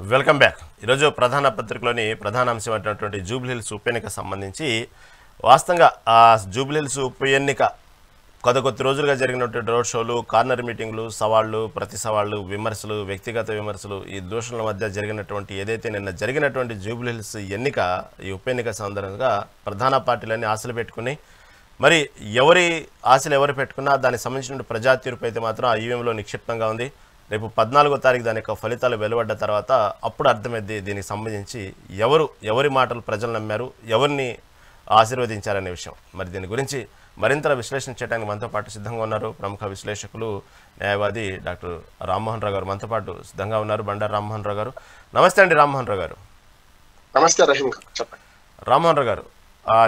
Welcome back. ఈరోజు ప్రధాన పత్రికలోని ప్రధాన అంశం అయినటువంటి జూబ్లీహిల్స్ ఉప ఎన్నిక సంబంధించి వాస్తవంగా ఆ జూబ్లీహిల్స్ ఉప ఎన్నిక కొద్ది రోజులుగా జరిగినటువంటి రోడ్ షోలు, కార్నర్ మీటింగ్లు, సవాళ్లు, ప్రతి సవాళ్లు, విమర్శలు, వ్యక్తిగత విమర్శలు, ఈ దూషణల మధ్య జరిగినటువంటి ఏదైతే నిన్న జరిగినటువంటి జూబ్లీహిల్స్ ఎన్నిక, ఈ ఉప ఎన్నిక సందర్భంగా ప్రధాన పార్టీలన్నీ ఆశలు పెట్టుకుని మరి ఎవరి ఆశలు ఎవరు పెట్టుకున్నా దానికి సంబంధించిన ప్రజా తీర్పు అయితే మాత్రం ఆ ఈవీఎంలో నిక్షిప్తంగా ఉంది. రేపు 14వ తారీఖు దాని యొక్క ఫలితాలు వెలువడ్డ తర్వాత అప్పుడు అర్థమైంది దీనికి సంబంధించి ఎవరి మాటలు ప్రజలు నమ్మారు, ఎవరిని ఆశీర్వదించారనే విషయం. మరి దీని గురించి మరింత విశ్లేషణ చేయడానికి మనతో పాటు సిద్ధంగా ఉన్నారు ప్రముఖ విశ్లేషకులు, న్యాయవాది డాక్టర్ రామ్మోహన్ రావు గారు మనతో పాటు సిద్ధంగా ఉన్నారు. బండారు రామ్మోహన్ రావు గారు, నమస్తే అండి. రామ్మోహన్ రావు గారు. నమస్తే రహీం గారు, చెప్పండి. రామ్మోహన్ రావు గారు,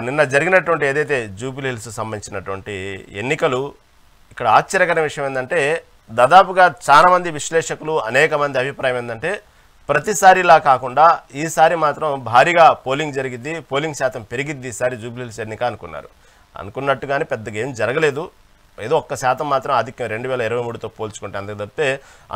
నిన్న జరిగినటువంటి ఏదైతే జూబ్లీహిల్స్ సంబంధించినటువంటి ఎన్నికలు, ఇక్కడ ఆశ్చర్యకర విషయం ఏంటంటే దాదాపుగా చాలా మంది విశ్లేషకులు అనేక మంది అభిప్రాయం ఏంటంటే ప్రతిసారిలా కాకుండా ఈసారి మాత్రం భారీగా పోలింగ్ జరిగిద్ది, పోలింగ్ శాతం పెరిగిద్ది ఈసారి జూబ్లీహిల్స్ ఎన్నిక అనుకున్నట్టుగానే పెద్దగా ఏం జరగలేదు. ఏదో 1% మాత్రం ఆధిక్యం 2023తో పోల్చుకుంటే, అంతే తప్పితే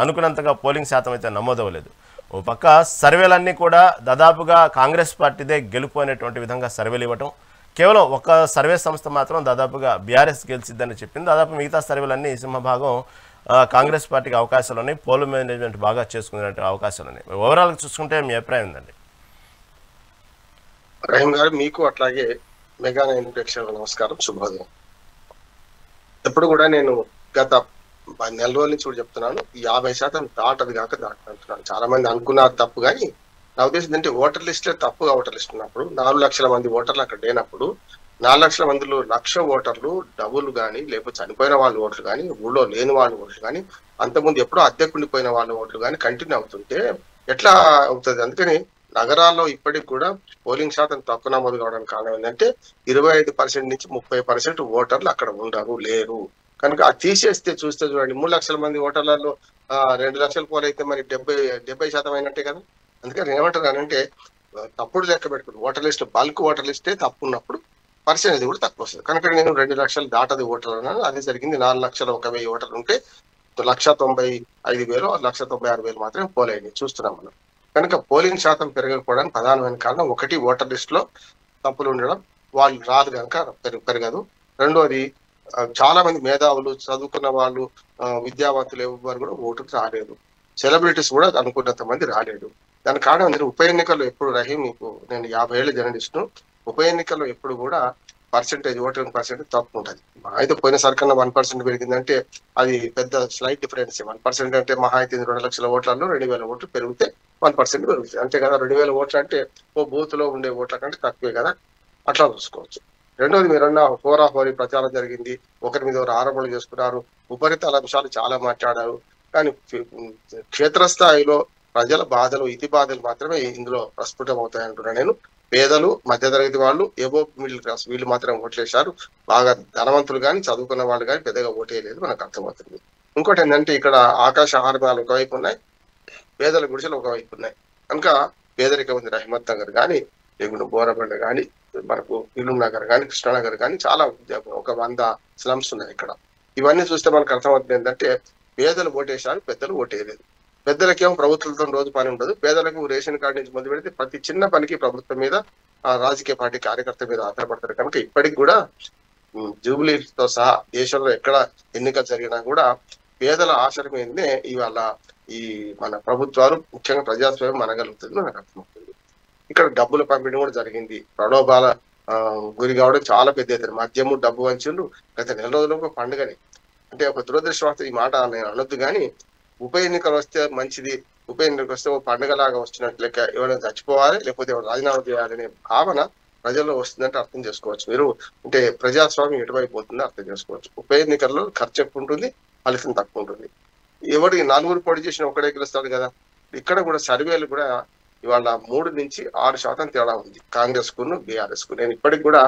అనుకున్నంతగా పోలింగ్ శాతం అయితే నమోదవ్వలేదు. ఓ పక్క సర్వేలన్నీ కూడా దాదాపుగా కాంగ్రెస్ పార్టీదే గెలుపు అనేటువంటి విధంగా సర్వేలు ఇవ్వటం, కేవలం ఒక సర్వే సంస్థ మాత్రం దాదాపుగా బీఆర్ఎస్ గెలిచిద్దని చెప్పింది. దాదాపు మిగతా సర్వేలన్నీ సింహభాగం కాంగ్రెస్ పార్టీకి అవకాశాలు ఉన్నాయి, పోల్ మేనేజ్మెంట్ బాగా చేసుకునే అవకాశాలు ఉన్నాయి. ఓవరాల్గా చూసుకుంటే మీ అభిప్రాయం ఉందండి? రహీం గారు, మీకు అట్లాగే మెగా 9 ప్రేక్షకులకు నమస్కారం, శుభోదయం. ఎప్పుడు కూడా నేను గత నెల రోజుల నుంచి కూడా చెప్తున్నాను, 50% దాటది కాక దాటుతున్నాను. చాలా మంది అనుకున్నారు తప్పు, కానీ నా ఉద్దేశం ఏంటంటే ఓటర్ లిస్టులే తప్పుగా ఓటర్ లిస్ట్ ఉన్నప్పుడు 4 లక్షల మంది ఓటర్లు అక్కడ లేనప్పుడు 4 లక్షల మందిలో 1,00,000 ఓటర్లు డబుల్ కానీ, లేకపోతే చనిపోయిన వాళ్ళు ఓట్లు కానీ, ఊళ్ళో లేని వాళ్ళు ఓట్లు కానీ, అంతకుముందు ఎప్పుడో అద్దెకుండిపోయిన వాళ్ళు ఓట్లు కానీ కంటిన్యూ అవుతుంటే ఎట్లా అవుతుంది? అందుకని నగరాల్లో ఇప్పటికి కూడా పోలింగ్ శాతం తక్కువ నమోదు కావడానికి కారణం ఏంటంటే 25% నుంచి 30% ఓటర్లు అక్కడ ఉండరు, లేరు. కనుక అది తీసేస్తే చూస్తే చూడండి, 3 లక్షల మంది ఓటర్లలో 2 లక్షల పోలు అయితే మరి 70% అయినట్టే కదా. అందుకని ఏమంటున్నానంటే తప్పుడు లెక్క పెట్టుకుని ఓటర్ లిస్ట్, బల్క్ ఓటర్ లిస్టే తప్పు ఉన్నప్పుడు పర్సెంటేజ్ కూడా తక్కువ వస్తుంది. కనుక నేను 2 లక్షలు దాటది ఓటర్లు అన్నాను. అది జరిగింది. 4,01,000 ఓటర్లు ఉంటే 1,95,000, 1,96,000 మాత్రమే పోలైంది చూస్తున్నాం మనం. కనుక పోలింగ్ శాతం పెరగకపోవడానికి ప్రధానమైన కారణం ఒకటి, ఓటర్ లిస్ట్ లో తప్పులు ఉండడం, వాళ్ళు రాదు కనుక పెరగదు. రెండోది, చాలా మంది మేధావులు, చదువుకున్న వాళ్ళు, విద్యావంతులు ఎవరు కూడా ఓటుకు రాలేదు. సెలబ్రిటీస్ కూడా అనుకున్నంత మంది రాలేదు. దానికి కారణం ఏంటంటే ఉప ఎన్నికల్లో ఎప్పుడు రహీం, మీకు నేను 50 ఏళ్ళ జర్నలిస్ట్ను, ఉప ఎన్నికల్లో ఎప్పుడు కూడా ఓటింగ్ పర్సెంటేజ్ తక్కువ ఉంటుంది. అయితే పోయినసారి కన్నా 1% పెరిగిందంటే అది పెద్ద స్లైట్ డిఫరెన్స్. 1% అంటే మహా అయితే 2 లక్షల ఓట్లలో 2,000 ఓట్లు పెరిగితే 1% పెరుగుతుంది, అంతే కదా. 2,000 ఓట్లు అంటే ఓ బూత్ లో ఉండే ఓట్ల కంటే తక్కువే కదా, అట్లా చూసుకోవచ్చు. రెండోది, మీరన్న హోరాహోరీ ప్రచారం జరిగింది, ఒకరి మీద ఒకరు ఆరోపణలు చేసుకున్నారు, ఉపరితల అంశాలు చాలా మాట్లాడారు. కానీ క్షేత్రస్థాయిలో ప్రజల బాధలు, ఇతి బాధలు మాత్రమే ఇందులో ప్రస్ఫుటం అవుతాయి అంటున్నాను నేను. పేదలు, మధ్యతరగతి వాళ్ళు, ఏవో మిడిల్ క్లాస్ వీళ్ళు మాత్రం ఓట్లేశారు. బాగా ధనవంతులు కానీ, చదువుకున్న వాళ్ళు కానీ పెద్దగా ఓటేయలేదు, మనకు అర్థమవుతుంది. ఇంకోటి ఏంటంటే ఇక్కడ ఆకాశ ఆహారాలు ఒకవైపు ఉన్నాయి, పేదల గుడిసెలు ఒకవైపు ఉన్నాయి. కనుక పేదరికం ఉంది. రహమత్ నగర్ కానీ, లేకుంటే బోరబండ కానీ, మనకు ఫిల్మ్ నగర్ కానీ, కృష్ణానగర్ కానీ చాలా ఒక 100 స్లమ్స్ ఉన్నాయి ఇక్కడ. ఇవన్నీ చూస్తే మనకు అర్థమవుతుంది ఏంటంటే పేదలు ఓటేశారు, పెద్దలు ఓటేయలేదు. పెద్దలకేమో ప్రభుత్వంతో రోజు పని ఉండదు, పేదలకు రేషన్ కార్డు నుంచి మొదలు పెడితే ప్రతి చిన్న పనికి ప్రభుత్వం మీద, రాజకీయ పార్టీ కార్యకర్త మీద ఆధారపడతారు. కనుక ఇప్పటికి కూడా జూబ్లీతో సహా దేశంలో ఎక్కడ ఎన్నికలు జరిగినా కూడా పేదల ఆశల మీదనే ఇవాళ ఈ మన ప్రభుత్వాలు, ముఖ్యంగా ప్రజాస్వామ్యం మనగలుగుతుంది, మనకు అర్థమవుతుంది. ఇక్కడ డబ్బుల పంపిణీ కూడా జరిగింది, ప్రలోభాల గురి కావడం చాలా పెద్ద ఎత్తున. మద్యము, డబ్బు వంచులు గత నెల రోజులకు పండుగని, అంటే ఒక దురదృష్టవశాత్తు ఈ మాట నేను అనొద్దు, కానీ ఉప ఎన్నికలు వస్తే మంచిది, ఉప ఎన్నికలు వస్తే ఓ పండుగలాగా వస్తున్నట్టు లెక్క, ఎవరైనా చచ్చిపోవాలి లేకపోతే ఎవరు రాజీనామా చేయాలనే భావన ప్రజల్లో వస్తుందంటే అర్థం చేసుకోవచ్చు మీరు. అంటే ప్రజాస్వామ్యం ఎటువైపు పోతుందో అర్థం చేసుకోవచ్చు. ఉప ఎన్నికల్లో ఖర్చు ఎక్కువ ఉంటుంది, ఫలితం తక్కువ ఉంటుంది. ఎవరికి 4 పోటీ చేసిన ఒకడే గెలుస్తాడు కదా. ఇక్కడ కూడా సర్వేలు కూడా ఇవాళ 3 నుంచి 6% తేడా ఉంది కాంగ్రెస్ కు, బీఆర్ఎస్ కు. నేను ఇప్పటికి కూడా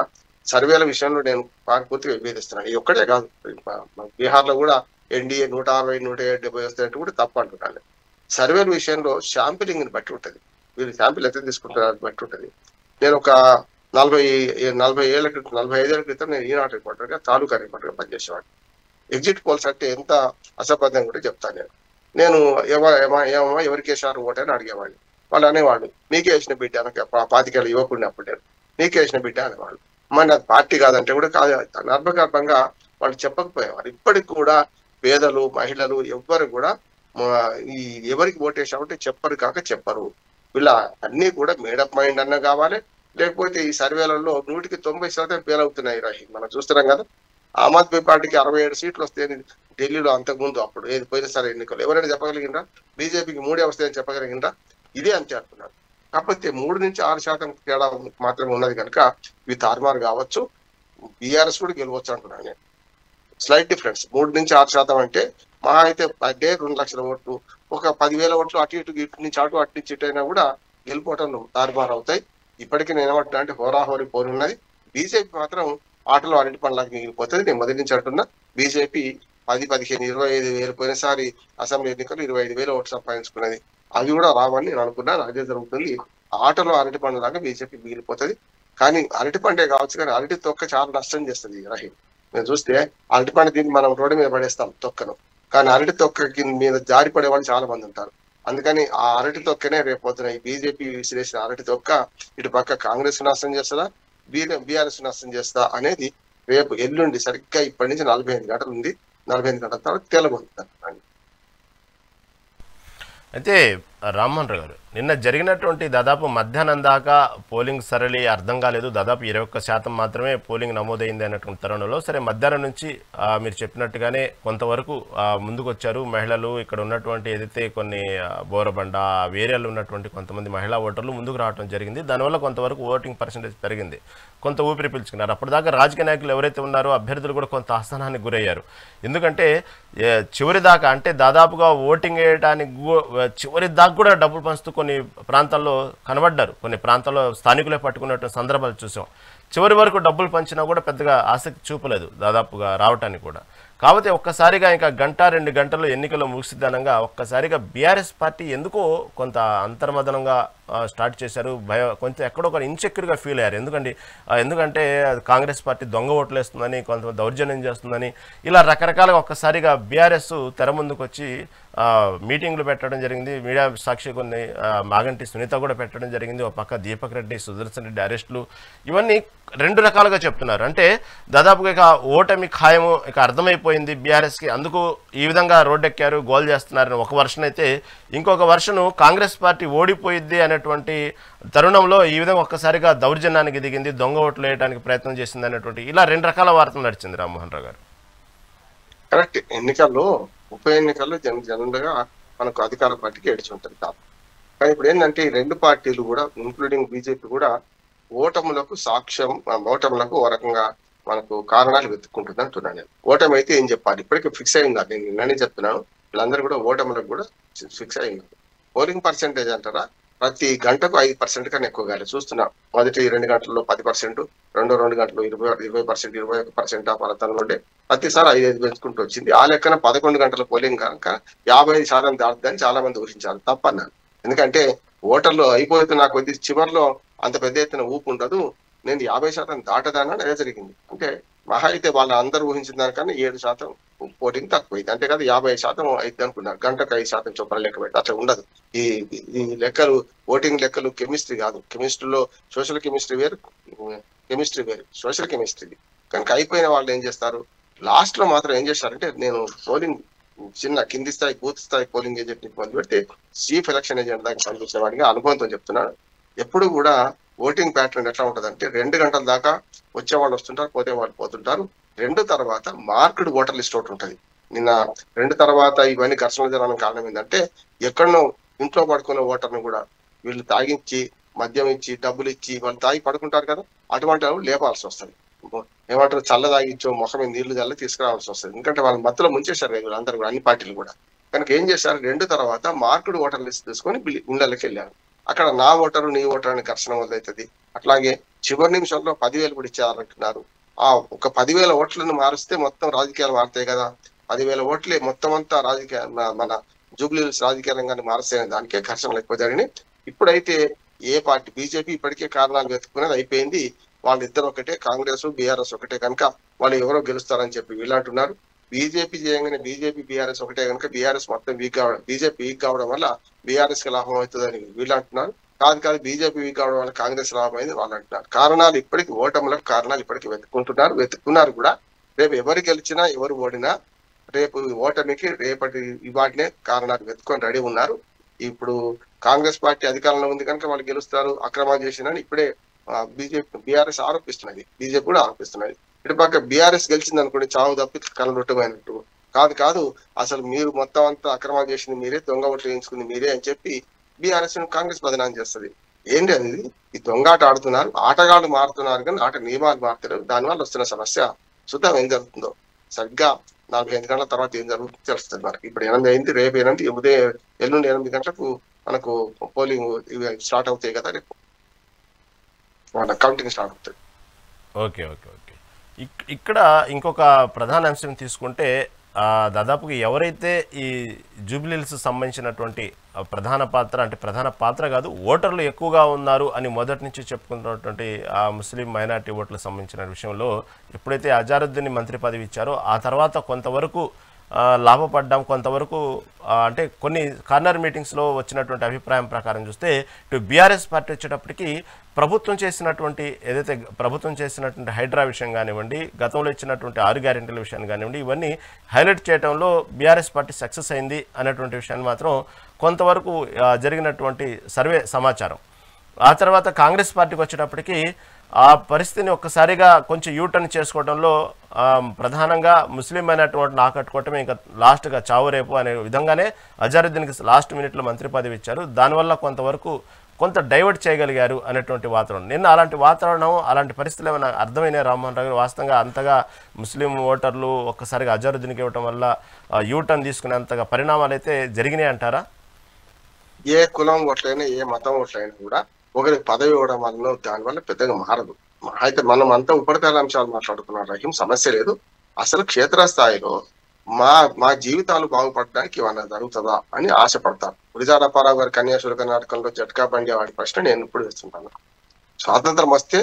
సర్వేల విషయంలో నేను పూర్తిగా విభేదిస్తున్నాను. ఇది ఒక్కటే కాదు, బీహార్ లో కూడా ఎన్డీఏ 160, 170 వస్తాయంటే కూడా తప్పు అంటున్నాను. సర్వేల విషయంలో శాంపిలింగ్ ని బట్టి ఉంటుంది, వీళ్ళు శాంపిల్ ఎంత తీసుకుంటారు బట్టి ఉంటుంది. నేను ఒక 45 ఏళ్ల క్రితం నేను ఈనాడు రిపోర్టర్గా, తాలూకా రిపోర్టర్గా పనిచేసేవాడిని. ఎగ్జిట్ పోల్స్ అంటే ఎంత అసంబద్ధం కూడా చెప్తాను నేను. ఏమో ఎవరికి వేసారు ఓటు అని అడిగేవాడిని. వాళ్ళు అనేవాళ్ళు నీకే వేసిన బిడ్డ అనక పాతికేళ్ళ యువకుడిని అప్పుడు నేను నీకే వేసిన బిడ్డ అనేవాళ్ళు. మరి అది పార్టీ కాదంటే కూడా కాదు, గర్భగర్భంగా వాళ్ళు చెప్పకపోయేవారు. ఇప్పటికి కూడా పేదలు మహిళలు ఎవ్వరు కూడా ఈ ఎవరికి ఓటేసామంటే చెప్పరు కాక చెప్పరు. వీళ్ళ అన్ని కూడా మేడప్ మైండ్ అన్న కావాలి, లేకపోతే ఈ సర్వేలలో 100% ఫెయిల్ అవుతున్నాయి రాహి. మనం చూస్తున్నాం కదా, ఆమ్ ఆద్మీ పార్టీకి 67 సీట్లు వస్తే ఢిల్లీలో అంతకుముందు అప్పుడు ఏది పోయినసారి ఎన్నికలు ఎవరైనా చెప్పగలిగిందా? బీజేపీకి 3 వస్తాయని చెప్పగలిగిందా? ఇదే అంతే అంటున్నారు. కాకపోతే 3 నుంచి 6% తేడా మాత్రమే ఉన్నది కనుక ఇవి తారుమారు కావచ్చు, బీఆర్ఎస్ కూడా గెలవచ్చు అంటున్నాను నేను. స్లైట్ డిఫరెన్స్ 3 నుంచి 6% అంటే మహా అయితే 2 లక్షల ఓట్లు, ఒక 10,000 ఓట్లు అటు ఇటు నుంచి అటు నుంచి ఇటు అయినా కూడా గెలిపోవటం తారుమారు అవుతాయి. ఇప్పటికీ నేను ఏమంటున్నా అంటే హోరాహోరీ పోనున్నది. బీజేపీ మాత్రం ఆటలో అరటి పండ్లకి మిగిలిపోతుంది. నేను మొదటి నుంచి అంటున్నా, బీజేపీ 10, 15, 25 వేలు పోయినసారి అసెంబ్లీ ఎన్నికలు 25,000 ఓట్లు సంపాదించుకున్నది. అవి కూడా రావని నేను అనుకున్నాను, అదే జరుగుతుంది. ఆటలో అరటి పండు లాగా బీజేపీ మిగిలిపోతుంది. కానీ అరటి పండే కావచ్చు, కానీ అరటి తొక్క చాలా నష్టం చేస్తుంది రహీం. మేము చూస్తే అరటి పండు దీన్ని మనం రోడ్డు మీద పడేస్తాం తొక్కను, కానీ అరటి తొక్క మీద జారి పడే వాళ్ళు చాలా మంది ఉంటారు. అందుకని ఆ అరటి తొక్కనే రేపు పొద్దున ఈ బీజేపీ విసిరేసిన అరటి తొక్క ఇటు పక్క కాంగ్రెస్ నష్టం చేస్తుందా, బీఆర్ఎస్ నష్టం చేస్తా అనేది రేపు ఎల్లుండి సరిగ్గా ఇప్పటి నుంచి 45 గంటలు ఉంది, 45 గంటల తర్వాత తేలబోతున్నారు. అయితే రామ్మోహన్ రావు గారు, నిన్న జరిగినటువంటి దాదాపు మధ్యాహ్నం దాకా పోలింగ్ సరళి అర్థం కాలేదు. దాదాపు 21% మాత్రమే పోలింగ్ నమోదైంది అన్నటువంటి తరుణంలో సరే మధ్యాహ్నం నుంచి మీరు చెప్పినట్టుగానే కొంతవరకు ముందుకు వచ్చారు మహిళలు. ఇక్కడ ఉన్నటువంటి ఏదైతే కొన్ని బోరబండ ఏరియాలో ఉన్నటువంటి కొంతమంది మహిళా ఓటర్లు ముందుకు రావడం జరిగింది. దానివల్ల కొంతవరకు ఓటింగ్ పర్సెంటేజ్ పెరిగింది, కొంత ఊపిరి పీల్చుకున్నారు. అప్పటిదాకా రాజకీయ నాయకులు ఎవరైతే ఉన్నారో అభ్యర్థులు కూడా కొంత అసహనానికి గురయ్యారు. ఎందుకంటే చివరి దాకా అంటే దాదాపుగా ఓటింగ్ వేయడానికి చివరి దాకా కూడా డబ్బులు పంచుతూ కొన్ని ప్రాంతాల్లో కనబడ్డారు. కొన్ని ప్రాంతాల్లో స్థానికులే పట్టుకున్నటువంటి సందర్భాలు చూసాం. చివరి వరకు డబ్బులు పంచినా కూడా పెద్దగా ఆసక్తి చూపలేదు దాదాపుగా రావటానికి కూడా. కాబట్టి ఒక్కసారిగా ఇంకా 1-2 గంటల్లో ఎన్నికలు ముగిసిద్దనంగా ఒక్కసారిగా బీఆర్ఎస్ పార్టీ ఎందుకో కొంత అంతర్మదనంగా స్టార్ట్ చేశారు. కొంచెం ఎక్కడో ఒక ఇన్సెక్యూర్గా ఫీల్ అయ్యారు. ఎందుకంటే కాంగ్రెస్ పార్టీ దొంగ ఓట్లు వేస్తుందని, కొంత దౌర్జన్యం చేస్తుందని, ఇలా రకరకాలుగా ఒక్కసారిగా బీఆర్ఎస్ తెర ముందుకు వచ్చి మీటింగ్లు పెట్టడం జరిగింది. మీడియా సాక్షి కొన్ని మాగంటి సునీత కూడా పెట్టడం జరిగింది. ఒక పక్క దీపక్ రెడ్డి, సుదర్శన్ రెడ్డి అరెస్టులు, ఇవన్నీ 2 రకాలుగా చెప్తున్నారు. అంటే దాదాపుగా ఇక ఓటమి ఖాయము ఇక అర్థమైపోయింది బీఆర్ఎస్కి, అందుకు ఈ విధంగా రోడ్డెక్కారు, గోల్ చేస్తున్నారని ఒక వర్షన్ అయితే, ఇంకొక వర్షను కాంగ్రెస్ పార్టీ ఓడిపోయిద్ది అనేటువంటి తరుణంలో ఈ విధంగా ఒక్కసారిగా దౌర్జన్యానికి దిగింది, దొంగ ఓట్లు వేయడానికి ప్రయత్నం చేసింది అనేటువంటి ఇలా 2 రకాల వార్తలు నడిచింది రామ్మోహన్ రావు గారు. కరెక్ట్. ఎన్నికల్లో ఉప ఎన్నికల్లో జనరల్గా మనకు అధికార పార్టీకి ఏడ్చి ఉంటుంది కాదు. కానీ ఇప్పుడు ఏంటంటే ఈ 2 పార్టీలు కూడా ఇంక్లూడింగ్ బీజేపీ కూడా ఓటములకు ఓటములకు ఓ రకంగా మనకు కారణాలు వెతుక్కుంటుంది అంటున్నాను నేను. ఓటమి అయితే ఏం చెప్పాలి, ఇప్పటికీ ఫిక్స్ అయింది. నేను నిన్ననే చెప్తున్నాను, వీళ్ళందరూ కూడా ఓటములకు కూడా ఫిక్స్ అయింది. పోలింగ్ పర్సెంటేజ్ అంటారా, ప్రతి గంటకు 5% కన్నా ఎక్కువ కాలేదు. చూస్తున్నాం, మొదటి 2 గంటల్లో 10%, రెండో 2 గంటలు 20%, 21% ఆ ఫలితాలు ఉండే ప్రతిసారి 5 పెంచుకుంటూ వచ్చింది. ఆ లెక్కన 11 గంటల పోలింగ్ కనుక 55% దాటుదని చాలా మంది ఊహించారు. తప్పన్నాను. ఎందుకంటే ఓటర్లు అయిపోతున్న కొద్ది చివరిలో అంత పెద్ద ఎత్తున ఊపు ఉండదు, నేను 50% దాటదానా అదే జరిగింది. అంటే మహా అయితే వాళ్ళ అందరూ ఊహించిన దానికన్నా 7% ఓటింగ్ తక్కువైంది. అంతే కదా, 50% అయితే అనుకున్నారు. గంటకు 5% చొప్పున లెక్క పెట్టి అట్లా ఉండదు. ఈ లెక్కలు ఓటింగ్ లెక్కలు కెమిస్ట్రీ కాదు. కెమిస్ట్రీలో సోషల్ కెమిస్ట్రీ వేరు, సోషల్ కెమిస్ట్రీ. కనుక అయిపోయిన వాళ్ళు ఏం చేస్తారు, లాస్ట్ లో మాత్రం ఏం చేస్తారంటే, నేను పోలింగ్ చిన్న కింది స్థాయి బూత్ స్థాయి పోలింగ్ ఏజెంట్ ని మొదలు పెడితే చీఫ్ ఎలక్షన్ ఏజెంట్ దాకా పనిచేసే వాడిగా అనుభవంతో చెప్తున్నాను. ఎప్పుడు కూడా ఓటింగ్ ప్యాటర్న్ ఎట్లా ఉంటదంటే, 2 గంటల దాకా వచ్చే వాళ్ళు వస్తుంటారు, పోతే వాళ్ళు పోతుంటారు. 2 తర్వాత మార్క్డ్ ఓటర్ లిస్ట్ ఒకటి ఉంటుంది. నిన్న 2 తర్వాత ఇవన్నీ ఘర్షణలు జరగడానికి కారణం ఏంటంటే, ఎక్కడనో ఇంట్లో పడుకున్న ఓటర్ని కూడా వీళ్ళు తాగించి, మద్యం ఇచ్చి, డబ్బులు ఇచ్చి వాళ్ళు తాగి పడుకుంటారు కదా, అటువంటి వాళ్ళు లేపాల్సి వస్తుంది. ఏమంటారు, చల్ల తాగించో ముఖం మీద నీళ్లు చల్లి తీసుకురావాల్సి వస్తుంది. ఎందుకంటే వాళ్ళ మధ్యలో ముంచేశారు కదా అందరూ కూడా, అన్ని పార్టీలు కూడా. కనుక ఏం చేశారు, 2 తర్వాత మార్క్డ్ ఓటర్ లిస్ట్ తీసుకొని గుండెలకి వెళ్ళారు. అక్కడ నా ఓటరు నీ ఓటరు అని ఘర్షణ మొదలవుతుంది. అట్లాగే చివరి నిమిషంలో 10,000 కూడా ఇచ్చారంటున్నారు. ఆ ఒక 10,000 ఓట్లను మారిస్తే మొత్తం రాజకీయాలు మారుతాయి కదా, 10,000 ఓట్లే మొత్తం అంతా రాజకీయ మన జూబ్లీ హిల్స్ రాజకీయ రంగాన్ని మారుస్తాయనే దానికే ఘర్షణలు ఎక్కువ జరిగినాయి. ఇప్పుడైతే ఏ పార్టీ, బీజేపీ ఇప్పటికే కారణాలు వెతుక్కునేది అయిపోయింది. వాళ్ళిద్దరు ఒకటే, కాంగ్రెస్ బీఆర్ఎస్ ఒకటే, కనుక వాళ్ళు ఎవరో గెలుస్తారని చెప్పి వీళ్ళు అంటున్నారు. బీజేపీ చేయగానే బీజేపీ బీఆర్ఎస్ ఒకటే కనుక బీఆర్ఎస్ మొత్తం వీక్ కావడం, బీజేపీ వీక్ కావడం వల్ల బీఆర్ఎస్ కి లాభం అవుతుందని వీళ్ళు అంటున్నారు. కాదు బీజేపీ వీక్ కావడం వల్ల కాంగ్రెస్ లాభం అయింది వాళ్ళు అంటున్నారు. కారణాలు ఇప్పటికీ ఓటములకు కారణాలు ఇప్పటికీ వెతుక్కున్నారు కూడా. రేపు ఎవరు గెలిచినా ఎవరు ఓడినా రేపు ఓటమికి రేపటి వాటినే కారణాలు వెతుక్కొని రెడీ ఉన్నారు. ఇప్పుడు కాంగ్రెస్ పార్టీ అధికారంలో ఉంది కనుక వాళ్ళు గెలుస్తారు, అక్రమాలు చేసినని ఇప్పుడే బీజేపీ బీఆర్ఎస్ ఆరోపిస్తున్నది, బీజేపీ కూడా ఆరోపిస్తున్నది. ఇటు పక్క బీఆర్ఎస్ గెలిచింది అనుకోండి చావు తప్పి కలరొట్టమైనట్టు. కాదు అసలు మీరు మొత్తం అంతా అక్రమాలు చేసింది మీరే, దొంగ ఓట్లు వేయించుకుంది మీరే అని చెప్పి బీఆర్ఎస్ కాంగ్రెస్ బదనాం చేస్తుంది. ఏంటి అనేది? ఈ దొంగాట ఆడుతున్నారు, ఆటగాళ్ళు మారుతున్నారు కానీ ఆట నియమాలు మారుతారు. దానివల్ల వస్తున్న సమస్య చూద్దాం ఏం జరుగుతుందో. సరిగ్గా 4-5 గంటల తర్వాత ఏం జరుగుతుందో తెలుస్తుంది మనకి. ఇప్పుడు 8 అయింది, రేపు 8, ఉదయం ఎల్లుండి 8 గంటలకు మనకు పోలింగ్ స్టార్ట్ అవుతాయి కదా, రేపు కౌంటింగ్ స్టార్ట్ అవుతుంది. ఓకే. ఇక్కడ ఇంకొక ప్రధాన అంశం తీసుకుంటే దాదాపుగా ఎవరైతే ఈ జూబ్లీహిల్స్ సంబంధించినటువంటి ప్రధాన పాత్ర కాదు, ఓటర్లు ఎక్కువగా ఉన్నారు అని మొదటి నుంచి చెప్పుకున్నటువంటి ఆ ముస్లిం మైనార్టీ ఓట్లకు సంబంధించిన విషయంలో ఎప్పుడైతే అజారుద్దీన్ మంత్రి పదవి ఇచ్చారో ఆ తర్వాత కొంతవరకు లాభపడ్డాం, కొంతవరకు అంటే కొన్ని కార్నర్ మీటింగ్స్లో వచ్చినటువంటి అభిప్రాయం ప్రకారం చూస్తే ఇటు బీఆర్ఎస్ పార్టీ వచ్చేటప్పటికి ప్రభుత్వం చేసినటువంటి హైడ్రా విషయం కానివ్వండి, గతంలో ఇచ్చినటువంటి 6 గ్యారెంటీల విషయాన్ని కానివ్వండి, ఇవన్నీ హైలైట్ చేయడంలో బీఆర్ఎస్ పార్టీ సక్సెస్ అయింది అనేటువంటి విషయాన్ని మాత్రం కొంతవరకు జరిగినటువంటి సర్వే సమాచారం. ఆ తర్వాత కాంగ్రెస్ పార్టీకి వచ్చేటప్పటికి ఆ పరిస్థితిని ఒక్కసారిగా కొంచెం యూటర్న్ చేసుకోవడంలో ప్రధానంగా ముస్లిం అయినటువంటి ఆకట్టుకోవటమే ఇంకా లాస్ట్గా చావు రేపు అనే విధంగానే అజారుద్దీన్కి లాస్ట్ మినిట్లో మంత్రి పదవి ఇచ్చారు. దానివల్ల కొంత డైవర్ట్ చేయగలిగారు అనేటువంటి వాతావరణం. నిన్న అలాంటి వాతావరణం, అలాంటి పరిస్థితులు ఏమైనా అర్థమైన రామ్మోహన్ రావు గారు వాస్తవంగా అంతగా ముస్లిం ఓటర్లు ఒక్కసారిగా అజారుద్దీన్కి ఇవ్వటం వల్ల యూటర్న్ తీసుకునేంతగా పరిణామాలు అయితే జరిగినాయి అంటారా? ఏ కులం ఓట్లైనా ఏ మతం ఓట్లైనా కూడా ఒకరికి పదవి ఇవ్వడం వల్ల దానివల్ల పెద్దగా మారదు. అయితే మనం అంతా ఉపరితల అంశాలు మాట్లాడుతున్నాం రహీం, సమస్య లేదు. అసలు క్షేత్రస్థాయిలో మా జీవితాలు బాగుపడడానికి ఇవన్నీ జరుగుతుందా అని ఆశపడతారు. గురిజాడ అప్పారావు గారి కన్యాశుల్క నాటకంలో జట్కా బండి వాడి ప్రశ్న నేను ఇప్పుడు వేస్తుంటాను. స్వాతంత్రం వస్తే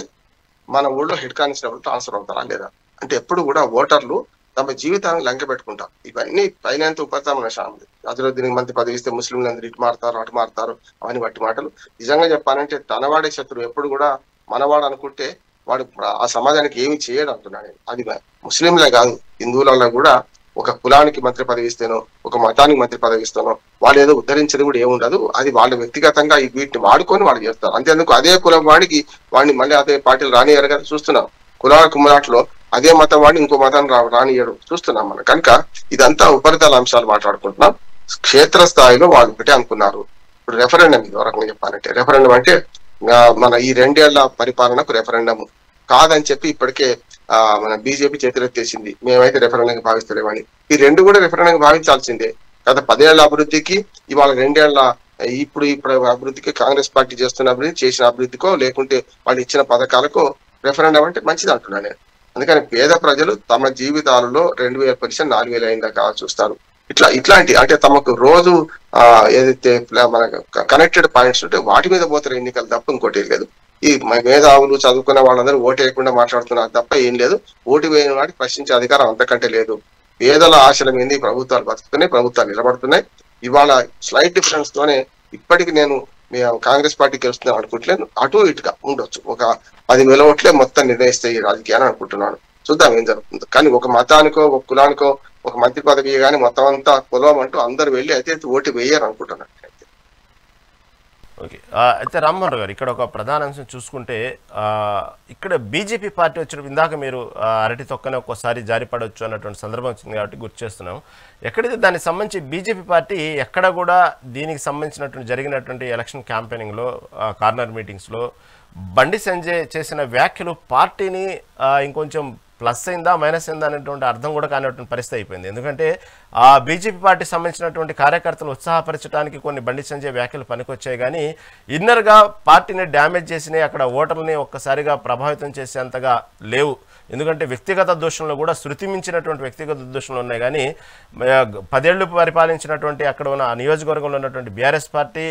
మన ఊళ్ళో హెడ్ కానిస్టేబుల్ ట్రాన్స్ఫర్ అవుతారా లేదా అంటే ఎప్పుడు కూడా ఓటర్లు తమ జీవితాన్ని లంక పెట్టుకుంటారు. ఇవన్నీ పైన ఉపరితల శాంతి. అజరుద్దీన్ మంత్రి పదవి ఇస్తే ముస్లింలందరూ ఇటు మారుతారు అటు మారుతారు అవన్నీ బట్టి మాటలు. నిజంగా చెప్పాలంటే తనవాడే శత్రువు ఎప్పుడు కూడా మనవాడు అనుకుంటే వాడు ఆ సమాజానికి ఏమి చేయడు అంటున్నాను. అది ముస్లింలే కాదు, హిందువులలో కూడా ఒక కులానికి మంత్రి పదవి ఇస్తేనో ఒక మతానికి మంత్రి పదవి ఇస్తానో వాళ్ళు ఏదో ఉద్ధరించేది కూడా ఏముండదు. అది వాళ్ళు వ్యక్తిగతంగా వీటిని వాడుకొని వాళ్ళు చేస్తారు. అంతేందుకు అదే కులం వాడిని మళ్ళీ అదే పార్టీలు రానియరు కదా చూస్తున్నాం. కులాల కుమ్మరాట్లో అదే మతం వాడిని ఇంకో మతాన్ని రానియడు చూస్తున్నాం మనం. కనుక ఇదంతా ఉపరితల అంశాలు మాట్లాడుకుంటున్నాం. క్షేత్రస్థాయిలో వాళ్ళు ఒకటే అనుకున్నారు. ఇప్పుడు రెఫరెండం, ఇది రకంగా చెప్పాలంటే రెఫరెండం అంటే మన ఈ 2 ఏళ్ల పరిపాలనకు రెఫరెండం కాదని చెప్పి ఇప్పటికే మన బీజేపీ చేతులెత్తేసింది. మేమైతే రెఫరెండంగా భావిస్తలేమని. ఈ 2 కూడా రెఫరెండంగా భావించాల్సిందే. గత 10 ఏళ్ల అభివృద్ధికి ఇవాళ 2 ఏళ్ల ఇప్పుడు అభివృద్ధికి కాంగ్రెస్ పార్టీ చేసిన అభివృద్ధికో లేకుంటే వాళ్ళు ఇచ్చిన పథకాలకో రెఫరెండం అంటే మంచిది అంటున్నా నేను. అందుకని పేద ప్రజలు తమ జీవితాలలో 2000 పెన్షన్ 4000 అయిందాకా చూస్తారు. ఇట్లాంటి అంటే తమకు రోజు ఏదైతే మన కనెక్టెడ్ పాయింట్స్ ఉంటే వాటి మీద పోతారు ఎన్నికలు తప్ప ఇంకోటి లేదు. ఈ మేధావులు చదువుకున్న వాళ్ళందరూ ఓటు వేయకుండా మాట్లాడుతున్నారు తప్ప ఏం లేదు. ఓటు వేయని వాటికి ప్రశ్నించే అధికారం అంతకంటే లేదు. పేదల ఆశల మీద ప్రభుత్వాలు బతుకుతున్నాయి, ప్రభుత్వాలు నిలబడుతున్నాయి. ఇవాళ స్లైట్ డిఫరెన్స్ తోనే ఇప్పటికి నేను కాంగ్రెస్ పార్టీ గెలుస్తున్నాను అనుకుంటలేను. అటు ఇటుగా ఉండొచ్చు, ఒక 10,000 ఓట్లే మొత్తం నిర్ణయిస్తాయి ఈ రాజకీయాన్ని అనుకుంటున్నాను. చూద్దాం ఏం జరుగుతుందో. కానీ ఒక మతానికో ఒక కులానికో ఒక మంత్రి పదవి కానీ మొత్తం అంతా కులం అంటూ అందరు వెళ్ళి అయితే ఓటు వేయరు అనుకుంటున్నాను. ఓకే. అయితే రామ్మోహన్ రావు గారు ఇక్కడ ఒక ప్రధాన అంశం చూసుకుంటే ఇక్కడ బీజేపీ పార్టీ వచ్చినప్పుడు ఇందాక మీరు అరటి తొక్కనే ఒక్కోసారి జారిపడవచ్చు అన్నటువంటి సందర్భం వచ్చింది కాబట్టి గుర్తు చేస్తున్నాం. ఎక్కడైతే దానికి సంబంధించి బీజేపీ పార్టీ ఎక్కడ కూడా దీనికి సంబంధించినటువంటి జరిగినటువంటి ఎలక్షన్ క్యాంపెయినింగ్లో కార్నర్ మీటింగ్స్లో బండి సంజయ్ చేసిన వ్యాఖ్యలు పార్టీని ఇంకొంచెం ప్లస్ అయిందా మైనస్ అయిందా అనేటువంటి అర్థం కూడా కానిటువంటి పరిస్థితి అయిపోయింది. ఎందుకంటే ఆ బీజేపీ పార్టీకి సంబంధించినటువంటి కార్యకర్తలు ఉత్సాహపరచడానికి కొన్ని బండి సంజయ్ వ్యాఖ్యలు పనికొచ్చాయి, కానీ ఇన్నర్గా పార్టీని డ్యామేజ్ చేసినాయి, అక్కడ ఓటర్లని ఒక్కసారిగా ప్రభావితం చేసేంతగా లేవు. ఎందుకంటే వ్యక్తిగత దోషంలో కూడా శృతి మించినటువంటి వ్యక్తిగత దోషంలు ఉన్నాయి. కానీ 10 ఏళ్లు పరిపాలించినటువంటి అక్కడ ఉన్న నియోజకవర్గంలో ఉన్నటువంటి బీఆర్ఎస్ పార్టీ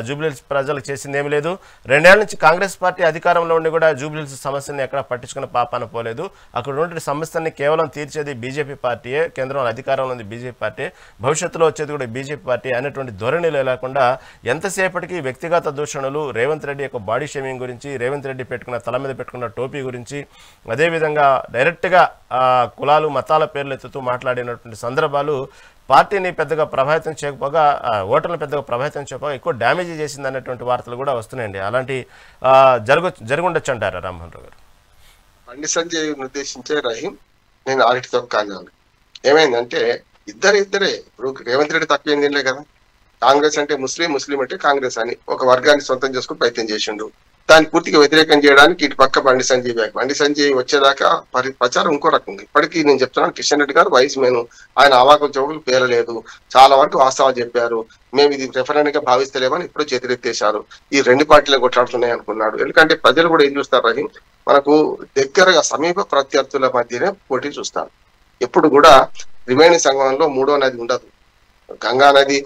జూబ్లీహిల్స్ ప్రజలకు చేసింది ఏమీ లేదు. 2 ఏళ్ల నుంచి కాంగ్రెస్ పార్టీ అధికారంలో ఉండి కూడా జూబ్లీహిల్స్ సమస్యని ఎక్కడ పట్టించుకున్న పాపాన పోలేదు. అక్కడ ఉన్నటువంటి సమస్యల్ని కేవలం తీర్చేది బీజేపీ పార్టీయే, కేంద్రంలో అధికారంలో ఉంది బీజేపీ పార్టీ, భవిష్యత్తులో వచ్చేది కూడా బీజేపీ పార్టీ అనేటువంటి ధోరణిలో లేకుండా ఎంతసేపటికి వ్యక్తిగత దూషణలు, రేవంత్ రెడ్డి యొక్క బాడీ షేమింగ్ గురించి, రేవంత్ రెడ్డి పెట్టుకున్న తల మీద పెట్టుకున్న టోపీ గురించి, అదేవిధంగా డైరెక్ట్గా కులాలు మతాల పేర్లు ఎత్తుతూ మాట్లాడినటువంటి సందర్భాలు పార్టీని పెద్దగా ప్రభావితం చేయకపోగా, ఓటర్లను పెద్దగా ప్రభావితం చేయకపోగా ఎక్కువ డ్యామేజ్ చేసింది అన్నటువంటి వార్తలు కూడా వస్తున్నాయండి. అలాంటి జరుగుండొచ్చు అంటారా రామ్మోహన్ రావు గారు? బండి సంజయ్ నిర్దేశించే రహీం నేను ఆడిటితో కాను. ఏమైందంటే ఇద్దరే ఇప్పుడు రేవంత్ రెడ్డి తక్కువ ఏం తినలే కదా. కాంగ్రెస్ అంటే ముస్లిం అంటే కాంగ్రెస్ అని ఒక వర్గాన్ని సొంతం చేసుకుని ప్రయత్నం చేసిండు. దాన్ని పూర్తిగా వ్యతిరేకం చేయడానికి ఇటు పక్క బండి సంజయ్ బ్యాక్. బండి సంజయ్ వచ్చేదాకా ప్రచారం ఇంకో రకంగా. ఇప్పటికీ నేను చెప్తున్నాను, కిషన్ రెడ్డి గారు వైస్ మెన్, ఆయన అవాకుల చౌకులు పేరలేదు, చాలా వరకు వాస్తవాలు చెప్పారు. మేము ఇది రెఫరెండ్ గా భావిస్తలేమని ఇప్పుడు చేతులెత్తేశారు. ఈ 2 పార్టీలు కొట్లాడుతున్నాయి అనుకున్నాడు. ఎందుకంటే ప్రజలు కూడా ఏం చూస్తారు రహీం, మనకు దగ్గరగా సమీప ప్రత్యర్థుల మధ్యనే పోటీ చూస్తారు. ఎప్పుడు కూడా త్రివేణి సంగమంలో 3వ నది ఉండదు. గంగా నది,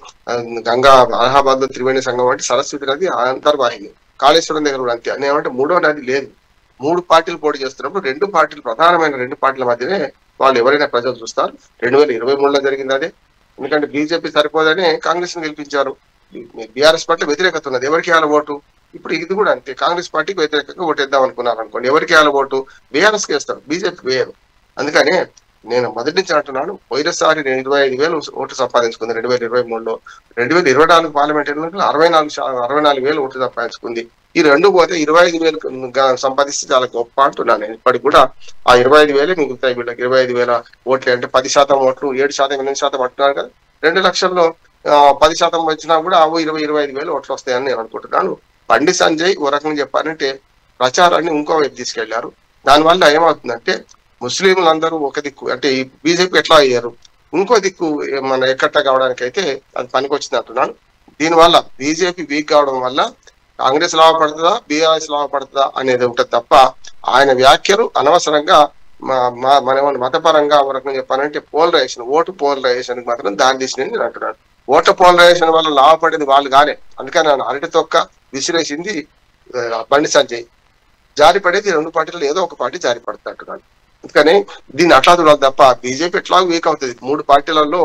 గంగా అలహాబాద్ లో త్రివేణి సంగమం అంటే సరస్వతి నది అంతర్వాహిని. కాళేశ్వరం దగ్గర కూడా అంతే. ఏమంటే 3వ నది లేదు. 3 పార్టీలు పోటీ చేస్తున్నప్పుడు 2 పార్టీలు, ప్రధానమైన 2 పార్టీల మధ్యనే వాళ్ళు ఎవరైనా ప్రజలు చూస్తారు. 2023లో జరిగింది అదే. ఎందుకంటే బీజేపీ సరిపోదని కాంగ్రెస్ ని గెలిపించారు. బీఆర్ఎస్ పార్టీ వ్యతిరేకత ఉన్నది. ఎవరికి వేయాలి ఓటు? ఇప్పుడు ఇది కూడా అంతే. కాంగ్రెస్ పార్టీకి వ్యతిరేకంగా ఓటేద్దాం అనుకున్నారు అనుకోండి, ఎవరికి వేయాలి ఓటు? బీఆర్ఎస్ కి వేస్తారు, బీజేపీకి వేయరు. అందుకనే నేను మొదటి నుంచి అంటున్నాను, పోయినసారి 25,000 ఓట్లు సంపాదించుకుంది 2023లో. 2024 పార్లమెంట్ ఎన్నికల్లో 64,000 ఓట్లు సంపాదించుకుంది. ఈ 2 పోతే 25,000 సంపాదిస్తే చాలా గొప్ప అంటున్నాను నేను. ఇప్పటికి కూడా ఆ 25,000 మిగులుతాయి వీళ్ళకి. 25,000 ఓట్లు అంటే 10% ఓట్లు, 7%, 8% అంటున్నారు కదా. 2 లక్షల్లో 10% వచ్చినా కూడా 25,000 ఓట్లు వస్తాయని నేను అనుకుంటున్నాను. బండి సంజయ్ ఓ రకంగా చెప్పాలంటే ప్రచారాన్ని ఇంకో వైపు తీసుకెళ్లారు. దానివల్ల ఏమవుతుందంటే ముస్లింలందరూ ఒక దిక్కు, అంటే ఈ బీజేపీ ఎట్లా అయ్యారు, ఇంకో దిక్కు మన ఎక్కట్ట కావడానికి అయితే అది పనికొచ్చింది అంటున్నాను. దీనివల్ల బీజేపీ వీక్ కావడం వల్ల కాంగ్రెస్ లాభపడుతుందా, బీఆర్ఎస్ లాభపడుతుందా అనేది ఉంటుంది తప్ప ఆయన వ్యాఖ్యలు అనవసరంగా మన మతపరంగా ఒక రకంగా చెప్పాలంటే ఓటు పోలరైజేషన్ మాత్రం దారి తీసినని నేను అంటున్నాను. ఓటు పోలరైజేషన్ వల్ల లాభపడేది వాళ్ళు కాలే. అందుకని నేను అరటి తొక్క విసిరేసింది బండి సంజయ్. జారి పడేది 2 పార్టీలు ఏదో ఒక పార్టీ జారి పడుతుంది అంటున్నాను. అందుకని దీన్ని అట్లా చూడాలి తప్ప బీజేపీ ఎట్లా వీక్ అవుతుంది. 3 పార్టీలలో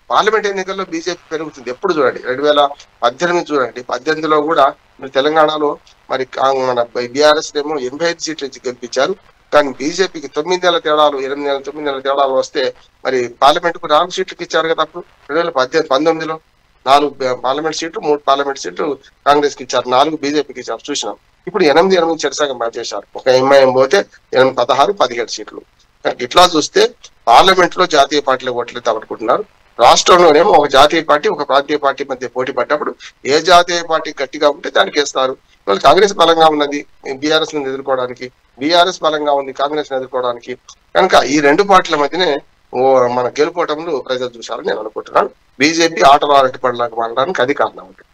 పార్లమెంట్ ఎన్నికల్లో బీజేపీ పెరుగుతుంది. ఎప్పుడు చూడండి, 2018 చూడండి, 18లో కూడా మీరు తెలంగాణలో మరి మన బీఆర్ఎస్ ఏమో 85 సీట్లు ఇచ్చి గెలిపించారు. కానీ బీజేపీకి 9 నెలల తేడాలు, 9 నెలల తేడాలు వస్తే మరి పార్లమెంట్ కు 4 సీట్లకి ఇచ్చారు కదా. అప్పుడు 2019లో 4 పార్లమెంట్ సీట్లు, 3 పార్లమెంట్ సీట్లు కాంగ్రెస్ కి ఇచ్చారు, 4 బీజేపీకి ఇచ్చారు చూసినాం. ఇప్పుడు 8 చెరసగా మార్చేశారు. ఒక ఎంఐఎం పోతే 16, 17 సీట్లు. ఇట్లా చూస్తే పార్లమెంట్ లో జాతీయ పార్టీల ఓట్లు తగట్టుకుంటున్నారు. రాష్ట్రంలోనేమో ఒక జాతీయ పార్టీ, ఒక ప్రాంతీయ పార్టీ మధ్య పోటీ పడ్డప్పుడు ఏ జాతీయ పార్టీ గట్టిగా ఉంటే దానికి వేస్తారు. ఇవాళ కాంగ్రెస్ బలంగా ఉన్నది బీఆర్ఎస్ ని ఎదుర్కోవడానికి, బీఆర్ఎస్ బలంగా ఉంది కాంగ్రెస్ ని ఎదుర్కోవడానికి. కనుక ఈ 2 పార్టీల మధ్యనే మన గెలుపోవటంలో ప్రజలు చూశారని నేను అనుకుంటున్నాను. బీజేపీ ఆటలో అరటిపడలాగా మారడానికి అది కారణం ఉంటుంది.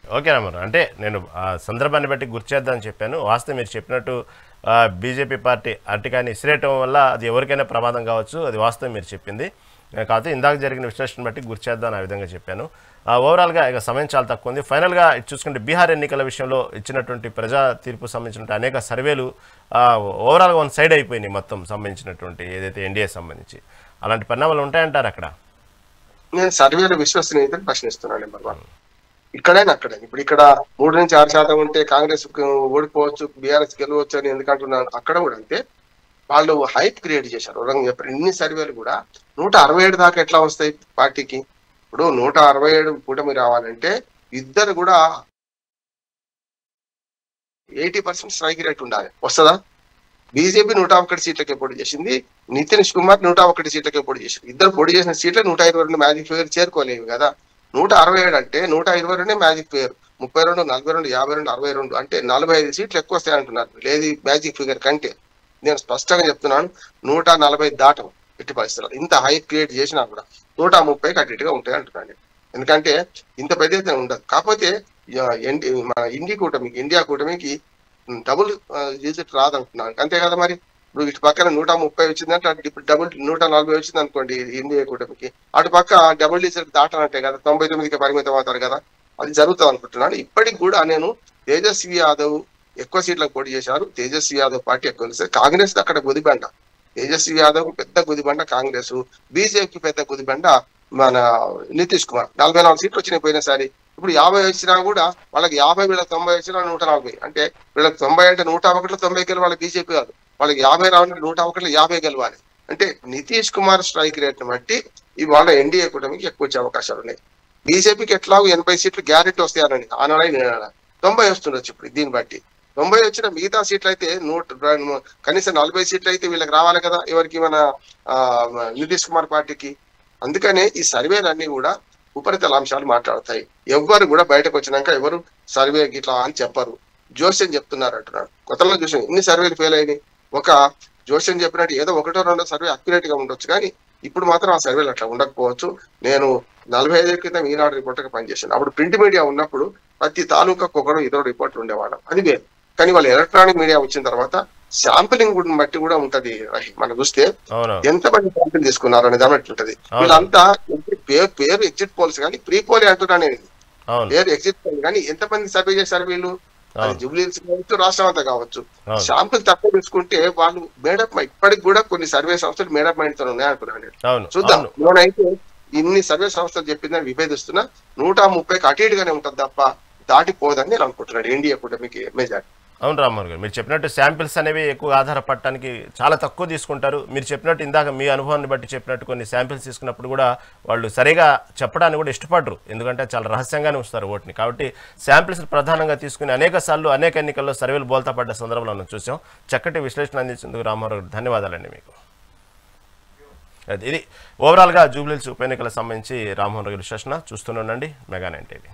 ఓకే రామారావు, అంటే నేను ఆ సందర్భాన్ని బట్టి గుర్తు చేద్దామని చెప్పాను. వాస్తవం మీరు చెప్పినట్టు బీజేపీ పార్టీ అరటికాయని ఇసిరేయటం వల్ల అది ఎవరికైనా ప్రమాదం కావచ్చు, అది వాస్తవం మీరు చెప్పింది. కాకపోతే ఇందాక జరిగిన విశ్లేషణ బట్టి గుర్తు చేద్దామని ఆ విధంగా చెప్పాను. ఓవరాల్గా ఇక సమయం చాలా తక్కువ ఉంది. ఫైనల్గా చూసుకుంటే బీహార్ ఎన్నికల విషయంలో ఇచ్చినటువంటి ప్రజా తీర్పు సంబంధించినటువంటి అనేక సర్వేలు ఓవరాల్గా 1 సైడ్ అయిపోయినాయి మొత్తం సంబంధించినటువంటి ఏదైతే ఎన్డీఏ సంబంధించి. అలాంటి పరిణామాలు ఉంటాయంటారు అక్కడ? నేను సర్వేలు విశ్వసనీయతను ప్రశ్నిస్తున్నాను. నెంబర్ 1 ఇక్కడైనా అక్కడైనా. ఇప్పుడు ఇక్కడ 3 నుంచి 6% ఉంటే కాంగ్రెస్ ఓడిపోవచ్చు, బీఆర్ఎస్ గెలవచ్చు అని ఎందుకంటున్నాను. అక్కడ కూడా అంతే. వాళ్ళు హైప్ క్రియేట్ చేశారు. చెప్పారు ఇన్ని సర్వేలు కూడా 167 దాకా ఎట్లా వస్తాయి పార్టీకి? ఇప్పుడు 167 కూటమి రావాలంటే ఇద్దరు కూడా 80% స్ట్రైక్ రేట్ ఉండాలి. వస్తుందా? బీజేపీ 101 సీట్లకే పోటీ చేసింది, నితీష్ కుమార్ 101 సీట్లకే పోటీ చేసింది. ఇద్దరు పోటీ చేసిన సీట్లే 122 మ్యాజిక్ ఫిగర్ చేరుకోలేవు కదా. 167 అంటే 122 మ్యాజిక్ ఫిగర్, 32, 42, 52, 62 అంటే 45 సీట్లు ఎక్కువ వస్తాయి అంటున్నారు. లేదు మ్యాజిక్ ఫిగర్ కంటే. నేను స్పష్టంగా చెప్తున్నాను, 140 దాటం ఎట్టి పరిస్థితులు. ఇంత హై క్రియేట్ చేసినా కూడా 130 అటు ఉంటాయి అంటున్నాను. ఎందుకంటే ఇంత పెద్ద ఎత్తున ఉండదు. కాకపోతే మన ఇండియా కూటమికి డబుల్ డిజిట్ రాదంటున్నాను. అంతే కదా. మరి ఇప్పుడు ఇటు పక్కన 130 వచ్చిందంటే ఇప్పుడు డబుల్ 140 వచ్చింది అనుకోండి ఇండియా కూటమికి, అటు పక్క డబుల్ డిజిట్ దాటాలంటే కదా 99కి పరిమితం అవుతారు కదా. అది జరుగుతుంది అనుకుంటున్నాను. ఇప్పటికి కూడా నేను తేజస్వి యాదవ్ ఎక్కువ సీట్లకు పోటీ చేశారు. తేజస్వి యాదవ్ పార్టీ ఎక్కువ ఉంది. కాంగ్రెస్ అక్కడ గుదిబండ, తేజస్వి యాదవ్ పెద్ద గుదిబండ కాంగ్రెస్, బీజేపీ పెద్ద గుదిబండ మన నితీష్ కుమార్. 44 సీట్లు వచ్చినాయి పోయినసారి. ఇప్పుడు 50 వచ్చినా కూడా వాళ్ళకి 50, వీళ్ళకి 90 వచ్చినా 140. అంటే వీళ్ళకి 90 అంటే 101లో 90 గెలవాలి బీజేపీ కాదు, వాళ్ళకి 50 రావాలంటే 101లో 50 గెలవాలి. అంటే నితీష్ కుమార్ స్ట్రైక్ రేట్ ని బట్టి ఇవాళ ఎన్డీఏ కూటమికి ఎక్కువ వచ్చే అవకాశాలు ఉన్నాయి. బీజేపీకి ఎట్లాగో 80 సీట్లు గ్యారెంటీ వస్తాయని ఆనాడే 90 వస్తుండొచ్చు. ఇప్పుడు దీన్ని బట్టి 90 వచ్చిన మిగతా సీట్లు అయితే కనీసం 40 సీట్లు అయితే వీళ్ళకి రావాలి కదా, ఎవరికి మన నితీష్ కుమార్ పార్టీకి. అందుకనే ఈ సర్వేలన్నీ కూడా ఉపరితల అంశాలు మాట్లాడతాయి. ఎవ్వరు కూడా బయటకు వచ్చినాక ఎవరు సర్వే ఇట్లా అని చెప్పరు. జోస్యం చెప్తున్నారు అంటున్నాడు. కొత్తలో చూసాం ఇన్ని సర్వేలు ఫెయిల్ అయినాయి. ఒక జోస్యం చెప్పినట్టు ఏదో 1 2 సర్వే అక్యురేట్ గా ఉండొచ్చు, కానీ ఇప్పుడు మాత్రం ఆ సర్వేలు అట్లా ఉండకపోవచ్చు. నేను 45 క్రితం ఈనాడు రిపోర్టర్గా పనిచేశాను. అప్పుడు ప్రింట్ మీడియా ఉన్నప్పుడు ప్రతి తాలూకాకు 1-2 రిపోర్ట్లు ఉండేవాళ్ళం, అది వేరు. కానీ వాళ్ళు ఎలక్ట్రానిక్ మీడియా వచ్చిన తర్వాత శాంపిలింగ్ బట్టి కూడా ఉంటది. మనం చూస్తే ఎంతమంది శాంపిల్ తీసుకున్నారు అనేది అన్నట్టుంటది. వీళ్ళంతా పేరు ఎగ్జిట్ పోల్స్ కానీ ప్రీ పోలే అంటున్నా నేను, పేరు ఎగ్జిట్ పోల్ కానీ ఎంతమంది సర్వే చేశారు వీళ్ళు, అది జూబ్లీహిల్స్ కావచ్చు రాష్ట్రం అంతా కావచ్చు. శాంపిల్ తక్కువ తీసుకుంటే వాళ్ళు మేడప్, ఇప్పటికి కూడా కొన్ని సర్వే సంస్థలు మేడప్ మైండ్ తో ఉన్నాయి అనుకున్నాను. చూద్దాం. నేనైతే ఇన్ని సర్వే సంస్థలు చెప్పిందని విభేదిస్తున్నా 130కి అటు ఇటుగానే ఉంటుంది తప్ప దాటిపోదని నేను అనుకుంటున్నాను ఎన్డీఏ కూటమికి మెజారిటీ. అవును రామ్మోహన్ గారు, మీరు చెప్పినట్టు శాంపిల్స్ అనేవి ఎక్కువ ఆధారపడటానికి చాలా తక్కువ తీసుకుంటారు. మీరు చెప్పినట్టు ఇందాక మీ అనుభవాన్ని బట్టి చెప్పినట్టు కొన్ని శాంపిల్స్ తీసుకున్నప్పుడు కూడా వాళ్ళు సరిగా చెప్పడానికి కూడా ఇష్టపడరు, ఎందుకంటే చాలా రహస్యంగానే ఉంచుతారు ఓటుని. కాబట్టి శాంపిల్స్ ప్రధానంగా తీసుకుని అనేక సార్లు అనేక ఎన్నికల్లో సర్వేలు బోల్తా పడ్డ సందర్భంలో మనం చూసాం. చక్కటి విశ్లేషణ అందించేందుకు రామ్మోహన్ గారు ధన్యవాదాలండి మీకు. ఇది ఓవరాల్గా జూబ్లీహిల్స్ ఉప ఎన్నికలకు సంబంధించి రామ్మోహన్ గారి విశ్లేషణ. చూస్తూనే ఉండండి మెగా 9 టీవీ.